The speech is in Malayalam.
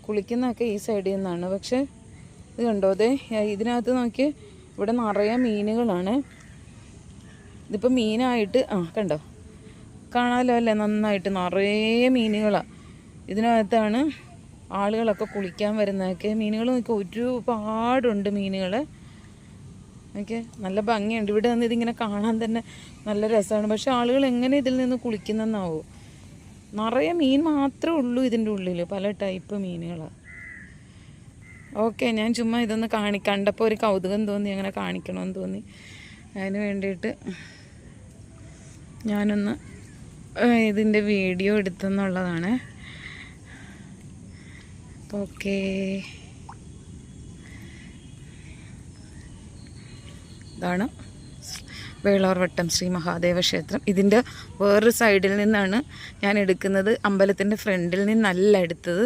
കുളിക്കുന്നതൊക്കെ ഈ സൈഡിൽ നിന്നാണ്. പക്ഷേ ഇത് കണ്ടോ, അതെ ഇതിനകത്ത് നോക്കി ഇവിടെ നിറയെ മീനുകളാണ്. ഇതിപ്പോൾ മീനായിട്ട് കണ്ടോ, കാണാമല്ലോ അല്ലേ, നന്നായിട്ട് നിറയെ മീനുകളാണ്. ഇതിനകത്താണ് ആളുകളൊക്കെ കുളിക്കാൻ വരുന്നതൊക്കെ. മീനുകൾ നോക്കി ഒരുപാടുണ്ട് മീനുകൾ. ഓക്കെ, നല്ല ഭംഗിയുണ്ട് ഇവിടെ നിന്ന്. ഇതിങ്ങനെ കാണാൻ തന്നെ നല്ല രസമാണ്. പക്ഷെ ആളുകൾ എങ്ങനെ ഇതിൽ നിന്ന് കുളിക്കുന്നെന്നാവും. നിറയെ മീൻ മാത്രമേ ഉള്ളൂ ഇതിൻ്റെ ഉള്ളിൽ, പല ടൈപ്പ് മീനുകളാണ്. ഓക്കെ, ഞാൻ ചുമ്മാ ഇതൊന്ന് കണ്ടപ്പോൾ ഒരു കൗതുകം തോന്നി, അങ്ങനെ കാണിക്കണമെന്ന് തോന്നി. അതിന് വേണ്ടിയിട്ട് ഞാനൊന്ന് ഇതിൻ്റെ വീഡിയോ എടുത്തെന്നുള്ളതാണ്. ഓക്കേ, ഇതാണ് വേളാർവട്ടം ശ്രീ മഹാദേവ ക്ഷേത്രം. ഇതിൻ്റെ വേറൊരു സൈഡിൽ നിന്നാണ് ഞാൻ എടുക്കുന്നത്. അമ്പലത്തിൻ്റെ ഫ്രണ്ടിൽ നിന്നല്ല എടുത്തത്.